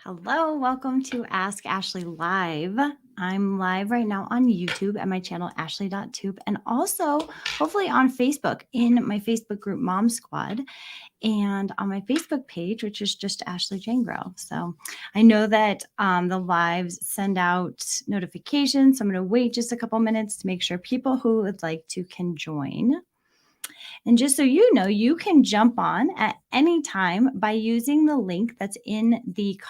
Hello, welcome to Ask Ashley Live. I'm live right now on YouTube at my channel, ashley.tube, and also hopefully on Facebook in my Facebook group, Mom Squad, and on my Facebook page, which is just Ashley Jangro. So I know that the lives send out notifications. So I'm going to wait just a couple minutes to make sure people who would like to can join. And just so you know, you can jump on at any time by using the link that's in the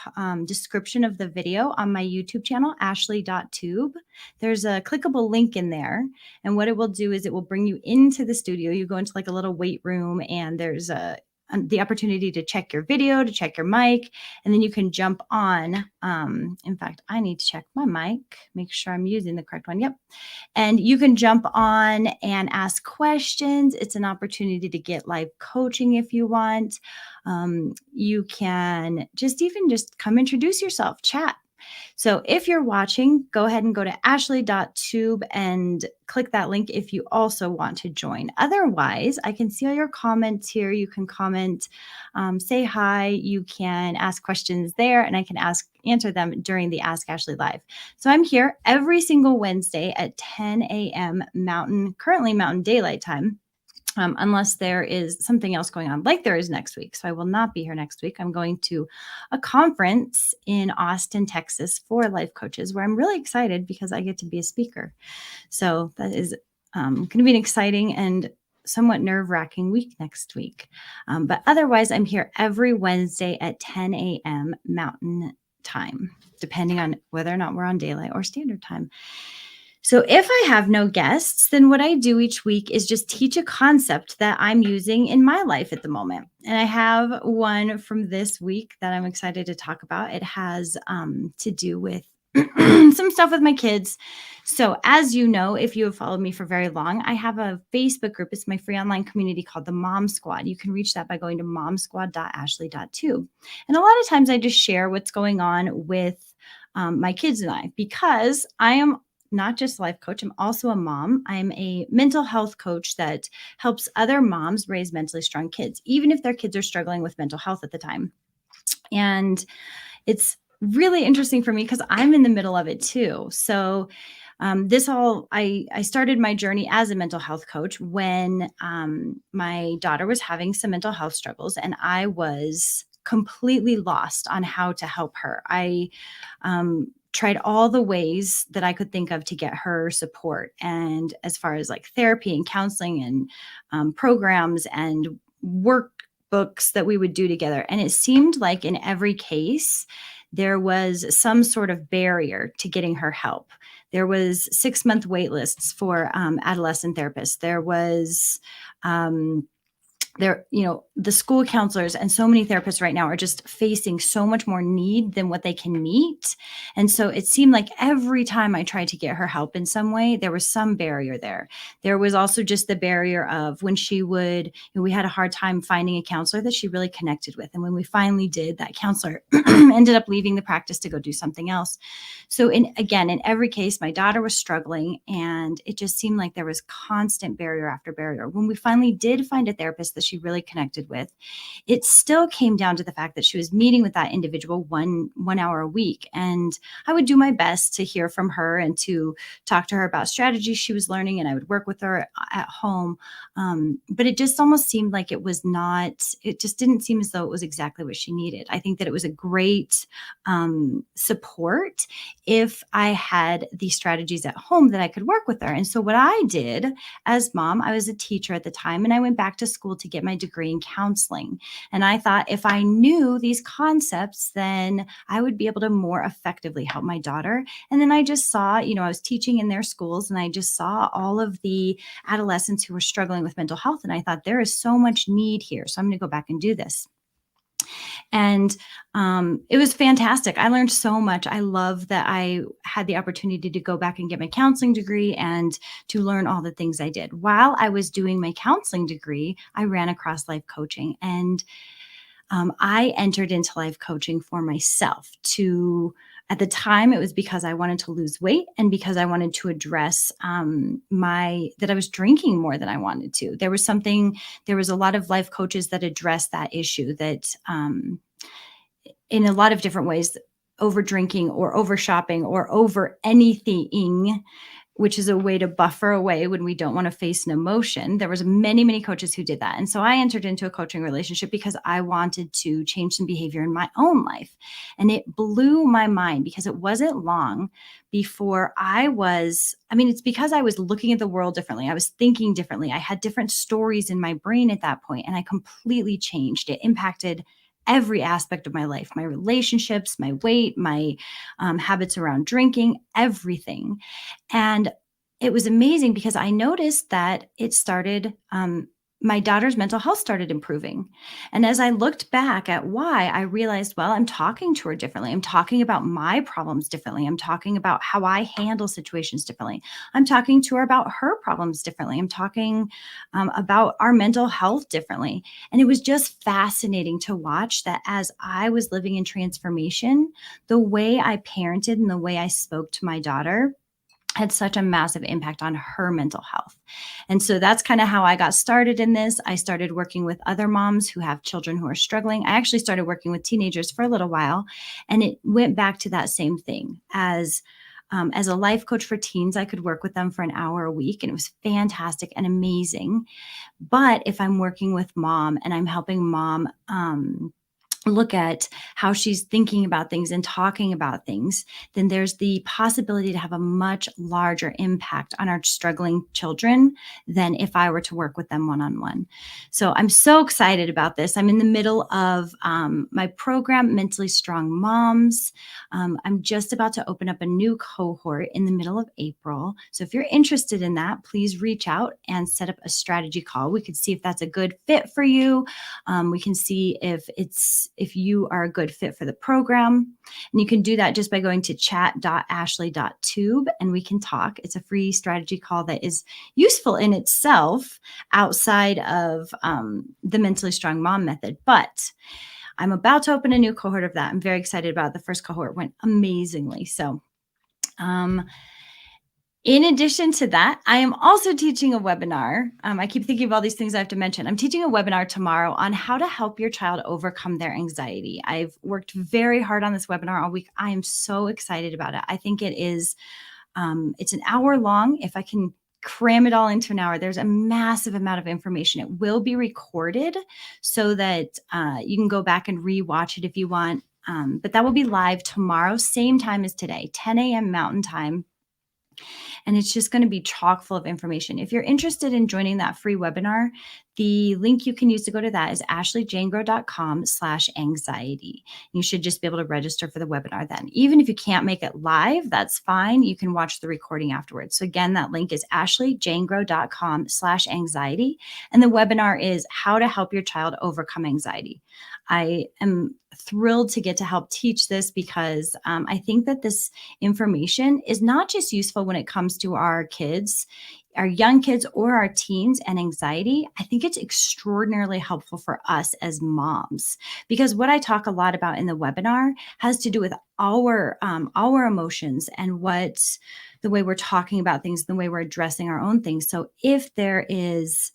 description of the video on my YouTube channel, ashley.tube. There's a clickable link in there. And what it will do is it will bring you into the studio. You go into like a little weight room and there's the opportunity to check your video, to check your mic, and then you can jump on. In fact, I need to check my mic, make sure I'm using the correct one. Yep. And you can jump on and ask questions. It's an opportunity to get live coaching if you want. You can just come introduce yourself, chat. So if you're watching, go ahead and go to ashley.tube and click that link if you also want to join. Otherwise, I can see all your comments here. You can comment, say hi. You can ask questions there, and I can answer them during the Ask Ashley Live. So I'm here every single Wednesday at 10 a.m. currently Mountain Daylight Time. Unless there is something else going on, like there is next week. So I will not be here next week. I'm going to a conference in Austin, Texas for life coaches, where I'm really excited because I get to be a speaker. So that is going to be an exciting and somewhat nerve-wracking week next week. But otherwise, I'm here every Wednesday at 10 a.m. Mountain Time, depending on whether or not we're on daylight or standard time. So if I have no guests, then what I do each week is just teach a concept that I'm using in my life at the moment. And I have one from this week that I'm excited to talk about. It has to do with some stuff with my kids. So as you know, if you have followed me for very long, I have a Facebook group. It's my free online community called the Mom Squad. You can reach that by going to momsquad.ashley.tube. And a lot of times I just share what's going on with my kids and I, because I am not just a life coach, I'm also a mom. I'm a mental health coach that helps other moms raise mentally strong kids, even if their kids are struggling with mental health at the time. And it's really interesting for me because I'm in the middle of it too. So I started my journey as a mental health coach when my daughter was having some mental health struggles, and I was completely lost on how to help her. I tried all the ways that I could think of to get her support. And as far as like therapy and counseling and programs and workbooks that we would do together. And it seemed like in every case, there was some sort of barrier to getting her help. There was 6-month wait lists for adolescent therapists. There was the school counselors and so many therapists right now are just facing so much more need than what they can meet. And so it seemed like every time I tried to get her help in some way, there was some barrier there. There was also just the barrier of when we had a hard time finding a counselor that she really connected with. And when we finally did, that counselor ended up leaving the practice to go do something else. So in every case, my daughter was struggling, and it just seemed like there was constant barrier after barrier. When we finally did find a therapist that she really connected with, it still came down to the fact that she was meeting with that individual one hour a week. And I would do my best to hear from her and to talk to her about strategies she was learning, and I would work with her at home. But it just almost seemed like it just didn't seem as though it was exactly what she needed. I think that it was a great support if I had these strategies at home that I could work with her. And so what I did as mom, I was a teacher at the time, and I went back to school to get my degree in counseling. And I thought if I knew these concepts, then I would be able to more effectively help my daughter. And then I just saw, I was teaching in their schools, and I just saw all of the adolescents who were struggling with mental health. And I thought there is so much need here. So I'm going to go back and do this. And it was fantastic. I learned so much. I love that I had the opportunity to go back and get my counseling degree and to learn all the things I did. While I was doing my counseling degree, I ran across life coaching, and I entered into life coaching for myself at the time, it was because I wanted to lose weight and because I wanted to address that I was drinking more than I wanted to. There was a lot of life coaches that addressed that issue, that in a lot of different ways, over drinking or over shopping or over anything, which is a way to buffer away when we don't want to face an emotion. There was many coaches who did that. And so I entered into a coaching relationship because I wanted to change some behavior in my own life. And it blew my mind because it wasn't long before it's because I was looking at the world differently. I was thinking differently. I had different stories in my brain at that point, and I completely changed. It impacted every aspect of my life, my relationships, my weight, my habits around drinking, everything. And it was amazing because I noticed that it started, my daughter's mental health started improving. And as I looked back at why, I realized, well, I'm talking to her differently. I'm talking about my problems differently. I'm talking about how I handle situations differently. I'm talking to her about her problems differently. I'm talking about our mental health differently. And it was just fascinating to watch that as I was living in transformation, the way I parented and the way I spoke to my daughter had such a massive impact on her mental health. And so that's kind of how I got started in this. I started working with other moms who have children who are struggling. I actually started working with teenagers for a little while, and it went back to that same thing. As a life coach for teens, I could work with them for an hour a week, and it was fantastic and amazing. But if I'm working with mom and I'm helping mom look at how she's thinking about things and talking about things, then there's the possibility to have a much larger impact on our struggling children than if I were to work with them one-on-one. So I'm so excited about this. I'm in the middle of my program, Mentally Strong Moms. I'm just about to open up a new cohort in the middle of April. So if you're interested in that, please reach out and set up a strategy call. We could see if that's a good fit for you. We can see if you are a good fit for the program. And you can do that just by going to chat.ashley.tube and we can talk. It's a free strategy call that is useful in itself outside of the Mentally Strong Mom method. But I'm about to open a new cohort of that. I'm very excited about it. The first cohort went amazingly. So in addition to that, I am also teaching a webinar. I keep thinking of all these things I have to mention. I'm teaching a webinar tomorrow on how to help your child overcome their anxiety. I've worked very hard on this webinar all week. I am so excited about it. I think it is, it's an hour long. If I can cram it all into an hour, there's a massive amount of information. It will be recorded so that you can go back and rewatch it if you want. But that will be live tomorrow, same time as today, 10 a.m. Mountain Time. And it's just going to be chock full of information. If you're interested in joining that free webinar, the link you can use to go to that is ashleyjanegro.com/anxiety. You should just be able to register for the webinar then. Even if you can't make it live, that's fine. You can watch the recording afterwards. So again, that link is ashleyjanegro.com/anxiety. And the webinar is how to help your child overcome anxiety. I am thrilled to get to help teach this because I think that this information is not just useful when it comes to our kids, our young kids or our teens and anxiety. I think it's extraordinarily helpful for us as moms because what I talk a lot about in the webinar has to do with our emotions and the way we're talking about things, the way we're addressing our own things. So if there is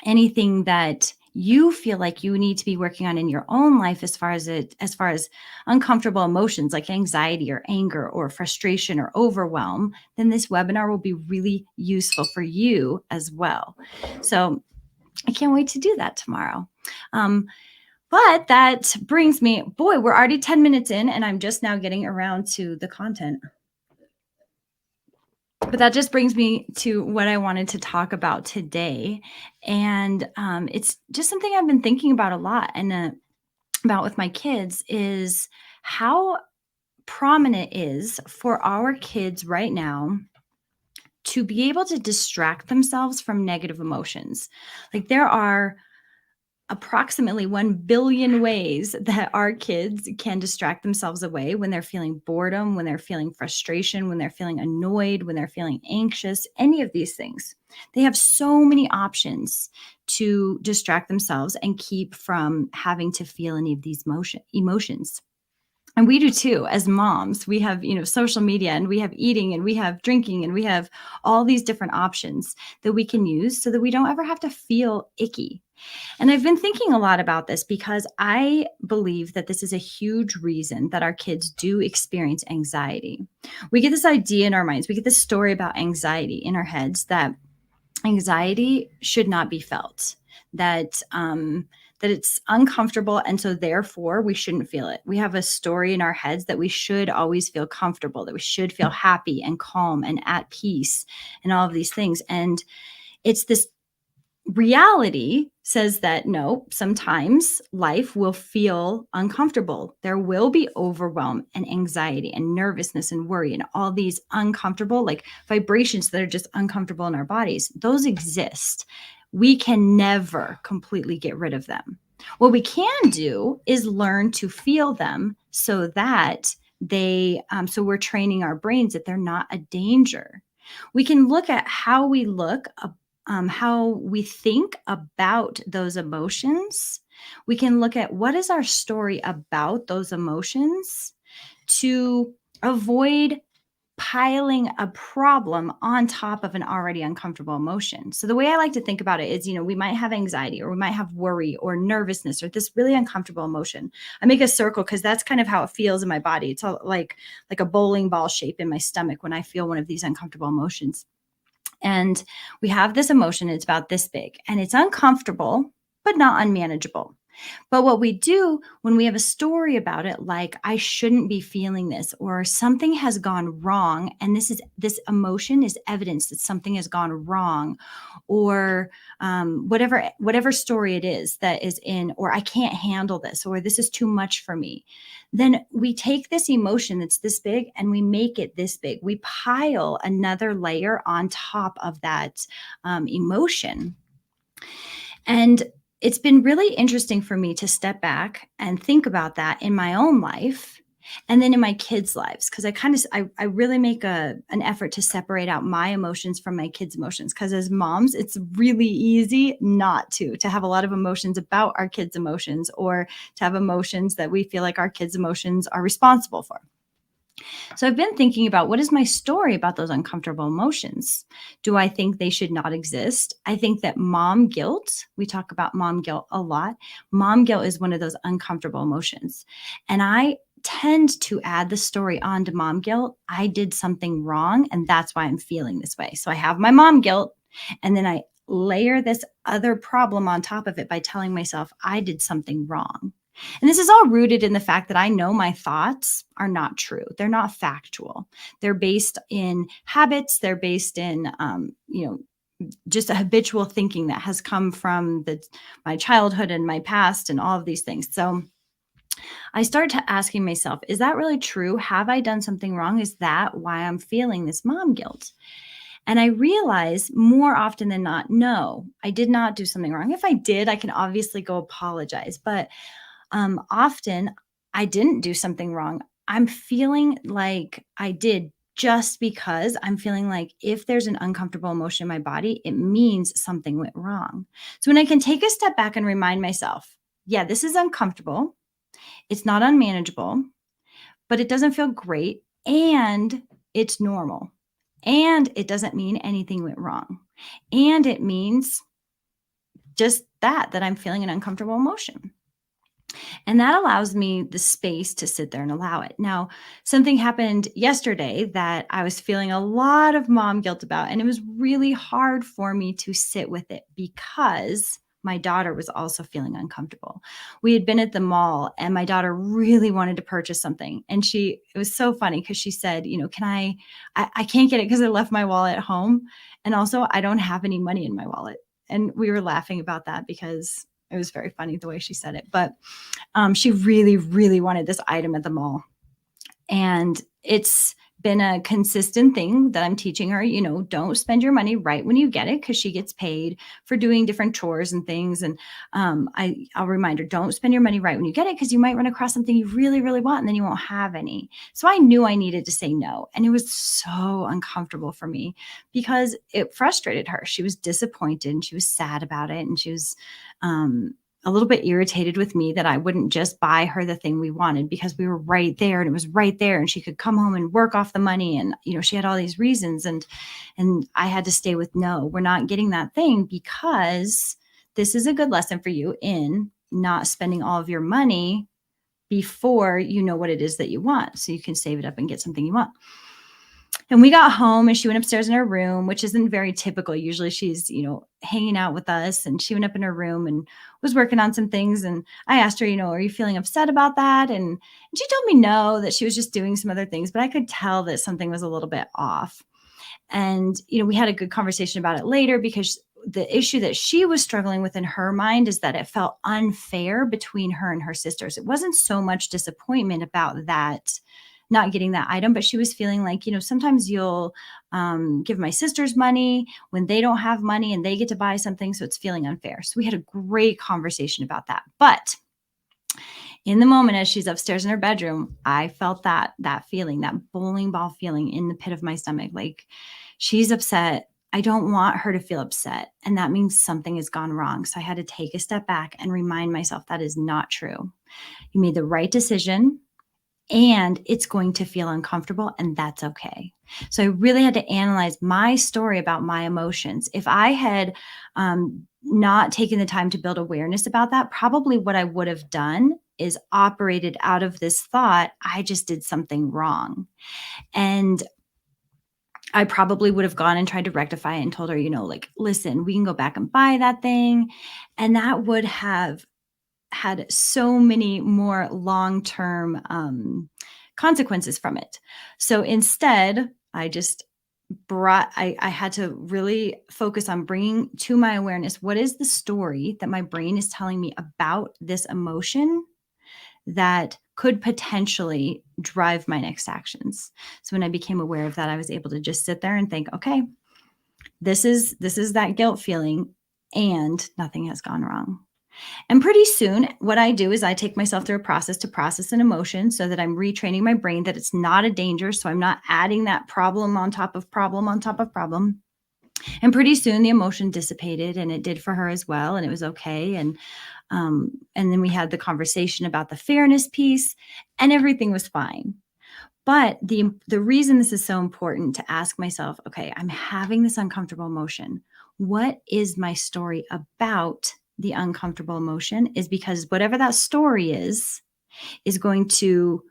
anything that you feel like you need to be working on in your own life as far as uncomfortable emotions like anxiety or anger or frustration or overwhelm, then this webinar will be really useful for you as well. So I can't wait to do that tomorrow. But that brings me, boy, we're already 10 minutes in and I'm just now getting around to the content. But that just brings me to what I wanted to talk about today. And it's just something I've been thinking about a lot and about with my kids is how prominent is for our kids right now to be able to distract themselves from negative emotions. Like there are approximately 1 billion ways that our kids can distract themselves away when they're feeling boredom, when they're feeling frustration, when they're feeling annoyed, when they're feeling anxious, any of these things. They have so many options to distract themselves and keep from having to feel any of these emotions. And we do too, as moms. We have, social media and we have eating and we have drinking and we have all these different options that we can use so that we don't ever have to feel icky. And I've been thinking a lot about this because I believe that this is a huge reason that our kids do experience anxiety. We get this idea in our minds, we get this story about anxiety in our heads that anxiety should not be felt, that it's uncomfortable, and so therefore we shouldn't feel it. We have a story in our heads that we should always feel comfortable, that we should feel happy and calm and at peace and all of these things. And it's this reality says that no, sometimes life will feel uncomfortable. There will be overwhelm and anxiety and nervousness and worry and all these uncomfortable, like vibrations that are just uncomfortable in our bodies. Those exist. We can never completely get rid of them. What we can do is learn to feel them so that so we're training our brains that they're not a danger. We can look at how we look, how we think about those emotions. We can look at what is our story about those emotions to avoid piling a problem on top of an already uncomfortable emotion. So the way I like to think about it is, we might have anxiety or we might have worry or nervousness or this really uncomfortable emotion. I make a circle because that's kind of how it feels in my body. It's all like a bowling ball shape in my stomach when I feel one of these uncomfortable emotions. And we have this emotion, it's about this big, and it's uncomfortable, but not unmanageable. But what we do when we have a story about it, like I shouldn't be feeling this, or something has gone wrong, and this emotion is evidence that something has gone wrong, or whatever story it is that is in, or I can't handle this, or this is too much for me. Then we take this emotion that's this big and we make it this big. We pile another layer on top of that emotion. And it's been really interesting for me to step back and think about that in my own life and then in my kids' lives, because I really make an effort to separate out my emotions from my kids' emotions, because as moms, it's really easy not to have a lot of emotions about our kids' emotions, or to have emotions that we feel like our kids' emotions are responsible for. So I've been thinking about, what is my story about those uncomfortable emotions? Do I think they should not exist? I think that mom guilt, we talk about mom guilt a lot. Mom guilt is one of those uncomfortable emotions. And I tend to add the story onto mom guilt. I did something wrong and that's why I'm feeling this way. So I have my mom guilt, and then I layer this other problem on top of it by telling myself I did something wrong. And this is all rooted in the fact that I know my thoughts are not true. They're not factual. They're based in habits. They're based in, just a habitual thinking that has come from my childhood and my past and all of these things. So I started asking myself, is that really true? Have I done something wrong? Is that why I'm feeling this mom guilt? And I realize more often than not, no, I did not do something wrong. If I did, I can obviously go apologize. But often I didn't do something wrong. I'm feeling like I did just because I'm feeling like if there's an uncomfortable emotion in my body, it means something went wrong. So when I can take a step back and remind myself, yeah, this is uncomfortable. It's not unmanageable, but it doesn't feel great, and it's normal. And it doesn't mean anything went wrong. And it means just that I'm feeling an uncomfortable emotion. And that allows me the space to sit there and allow it. Now, something happened yesterday that I was feeling a lot of mom guilt about, and it was really hard for me to sit with it because my daughter was also feeling uncomfortable. We had been at the mall and my daughter really wanted to purchase something. And it was so funny because she said, I can't get it because I left my wallet at home. And also I don't have any money in my wallet. And we were laughing about that because it was very funny the way she said it. But she really, really wanted this item at the mall. And it's been a consistent thing that I'm teaching her, don't spend your money right when you get it, because she gets paid for doing different chores and things. And I'll remind her, don't spend your money right when you get it, because you might run across something you really, really want and then you won't have any. So I knew I needed to say no. And it was so uncomfortable for me because it frustrated her. She was disappointed and she was sad about it. And she was a little bit irritated with me that I wouldn't just buy her the thing we wanted because we were right there and it was right there and she could come home and work off the money. And, she had all these reasons and I had to stay with, no, we're not getting that thing because this is a good lesson for you in not spending all of your money before you know what it is that you want, so you can save it up and get something you want. And we got home and she went upstairs in her room, which isn't very typical. Usually she's, hanging out with us, and she went up in her room and was working on some things. And I asked her, are you feeling upset about that? And she told me no, that she was just doing some other things, but I could tell that something was a little bit off. And, we had a good conversation about it later, because the issue that she was struggling with in her mind is that it felt unfair between her and her sisters. It wasn't so much disappointment about that, not getting that item, but she was feeling like, sometimes you'll give my sisters money when they don't have money and they get to buy something. So it's feeling unfair. So we had a great conversation about that. But in the moment, as she's upstairs in her bedroom, I felt that feeling, that bowling ball feeling in the pit of my stomach. Like, she's upset. I don't want her to feel upset. And that means something has gone wrong. So I had to take a step back and remind myself that is not true. You made the right decision, and it's going to feel uncomfortable, and that's okay. So I really had to analyze my story about my emotions. If I had not taken the time to build awareness about that, probably what I would have done is operated out of this thought, I just did something wrong. And I probably would have gone and tried to rectify it and told her, listen, we can go back and buy that thing. And that would have had so many more long-term consequences from it. So instead, I had to really focus on bringing to my awareness, what is the story that my brain is telling me about this emotion that could potentially drive my next actions. So when I became aware of that, I was able to just sit there and think, okay, this is that guilt feeling, and nothing has gone wrong. And pretty soon, what I do is I take myself through a process to process an emotion, so that I'm retraining my brain that it's not a danger. So I'm not adding that problem on top of problem on top of problem. And pretty soon the emotion dissipated, and it did for her as well. And it was okay. And then we had the conversation about the fairness piece, and everything was fine. But the reason this is so important to ask myself, okay, I'm having this uncomfortable emotion. What is my story about the uncomfortable emotion? Is because whatever that story is going to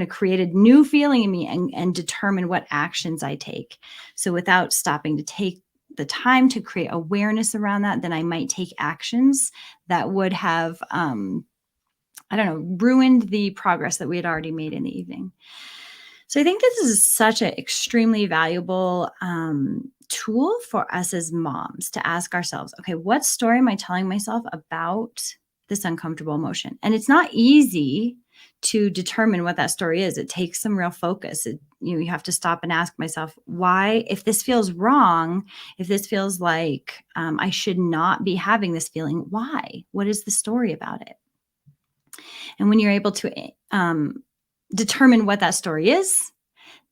create a new feeling in me and determine what actions I take. So without stopping to take the time to create awareness around that, then I might take actions that would have, ruined the progress that we had already made in the evening. So I think this is such an extremely valuable tool for us as moms to ask ourselves, okay, what story am I telling myself about this uncomfortable emotion? And it's not easy to determine what that story is. It takes some real focus. You have to stop and ask myself, why, if this feels wrong, if this feels like I should not be having this feeling, why? What is the story about it? And when you're able to determine what that story is,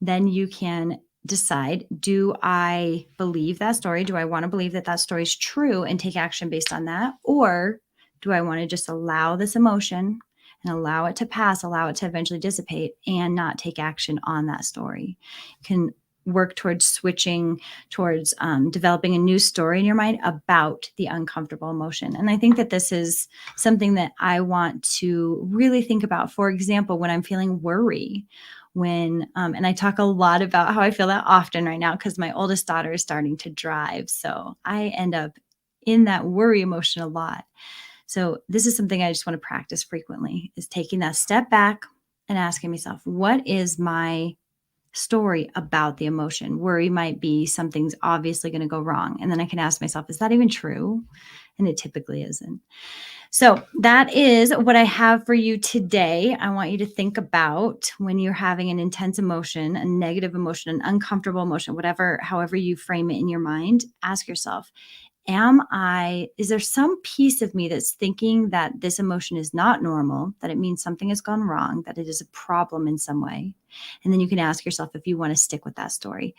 then you can decide, do I believe that story? Do I want to believe that story is true and take action based on that? Or do I want to just allow this emotion and allow it to pass, allow it to eventually dissipate, and not take action on that story? You can work towards switching towards developing a new story in your mind about the uncomfortable emotion. And I think that this is something that I want to really think about. For example, when I'm feeling worry, and I talk a lot about how I feel that often right now, because my oldest daughter is starting to drive. So I end up in that worry emotion a lot. So this is something I just want to practice frequently, is taking that step back and asking myself, what is my story about the emotion? Worry might be something's obviously going to go wrong. And then I can ask myself, is that even true? And it typically isn't. So that is what I have for you today. I want you to think about, when you're having an intense emotion, a negative emotion, an uncomfortable emotion, however you frame it in your mind, ask yourself, is there some piece of me that's thinking that this emotion is not normal, that it means something has gone wrong, that it is a problem in some way? And then you can ask yourself if you want to stick with that story.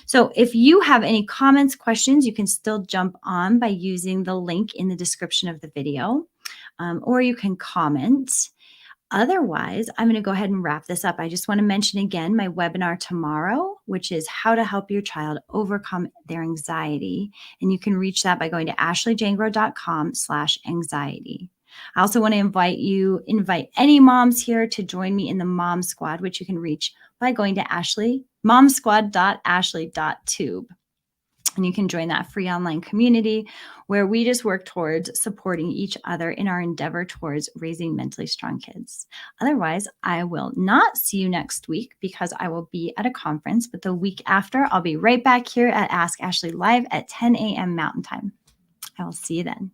So if you have any comments, questions, you can still jump on by using the link in the description of the video, or you can comment. Otherwise, I'm going to go ahead and wrap this up. I just want to mention again my webinar tomorrow, which is how to help your child overcome their anxiety. And you can reach that by going to ashleyjangro.com/anxiety. I also want to invite any moms here to join me in the Mom Squad, which you can reach by going to momsquad.ashley.tube. And you can join that free online community where we just work towards supporting each other in our endeavor towards raising mentally strong kids. Otherwise, I will not see you next week because I will be at a conference, but the week after, I'll be right back here at Ask Ashley Live at 10 a.m. Mountain Time. I will see you then.